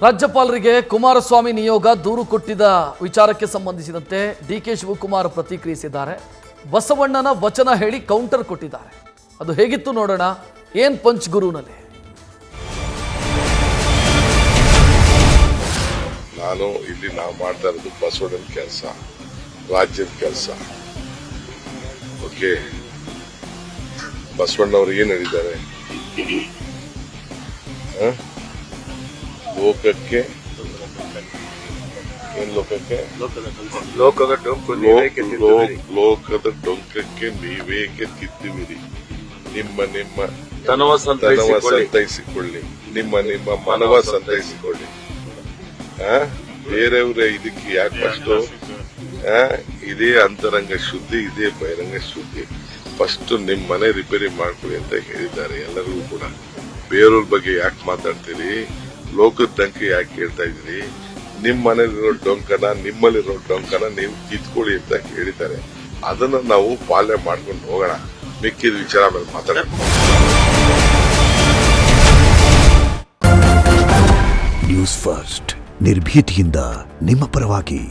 ರಾಜ್ಯಪಾಲರಿಗೆ ಕುಮಾರಸ್ವಾಮಿ ನಿಯೋಗ ದೂರು ಕೊಟ್ಟಿದ್ದ ವಿಚಾರಕ್ಕೆ ಸಂಬಂಧಿಸಿದಂತೆ ಡಿಕೆ ಶಿವಕುಮಾರ್ ಪ್ರತಿಕ್ರಿಯಿಸಿದ್ದಾರೆ. ಬಸವಣ್ಣನ ವಚನ ಹೇಳಿ ಕೌಂಟರ್ ಕೊಟ್ಟಿದ್ದಾರೆ. ಅದು ಹೇಗಿತ್ತು ನೋಡೋಣ. ಏನ್ ಪಂಚ್ ಗುರುನಲ್ಲಿ. ನಾನು ಇಲ್ಲಿ ನಾವು ಮಾಡ್ತಾ ಇರೋದು ಬಸವಣ್ಣನ ಕೆಲಸ, ರಾಜ್ಯದ ಕೆಲಸ. ಓಕೆ, ಬಸವಣ್ಣವರು ಏನ್ ಹೇಳಿದ್ದಾರೆ? ಲೋಕಕ್ಕೆ ಲೋಕದ ಡೊಂಕಕ್ಕೆ ನೀವೇಕೆ ಕಿತ್ತುವಿರಿ? ನಿಮ್ಮ ತನವ ಸಂತೈಸಿಕೊಳ್ಳಿ, ನಿಮ್ಮ ಮನವ ಸಂತೈಸಿಕೊಳ್ಳಿ. ಬೇರೆಯವರೇ ಇದಕ್ಕೆ ಯಾಕೆ ಅಷ್ಟು? ಇದೇ ಅಂತರಂಗ ಶುದ್ಧಿ, ಇದೇ ಬಹಿರಂಗ ಶುದ್ಧಿ. ಫಸ್ಟ್ ನಿಮ್ ಮನೆ ರಿಪೇರಿ ಮಾಡ್ಕೊಳ್ಳಿ ಅಂತ ಹೇಳಿದ್ದಾರೆ ಎಲ್ಲರಿಗೂ ಕೂಡ. ಬೇರೆಯವ್ರ ಬಗ್ಗೆ ಯಾಕೆ ಮಾತಾಡ್ತೀರಿ? ಲೋಕದ ಡಂಕೆ ಯಾಕೆ ಕೇಳ್ತಾ ಇದ್ದೀರಿ? ನಿಮ್ ಮನೇಲಿರೋ ಡೊಂಕನ, ನಿಮ್ಮಲ್ಲಿರೋ ಡೊಂಕನ ನೀವು ಕಿತ್ಕೊಳ್ಳಿ ಅಂತ ಹೇಳಿದ್ದಾರೆ. ಅದನ್ನ ನಾವು ಪಾಲನೆ ಮಾಡ್ಕೊಂಡು ಹೋಗೋಣ. ಮಿಕ್ಕಿದ ವಿಚಾರ ಮೇಲೆ ಮಾತಾಡೋಣ. ನ್ಯೂಸ್ ಫಸ್ಟ್, ನಿರ್ಭೀತಿಯಿಂದ ನಿಮ್ಮ ಪರವಾಗಿ.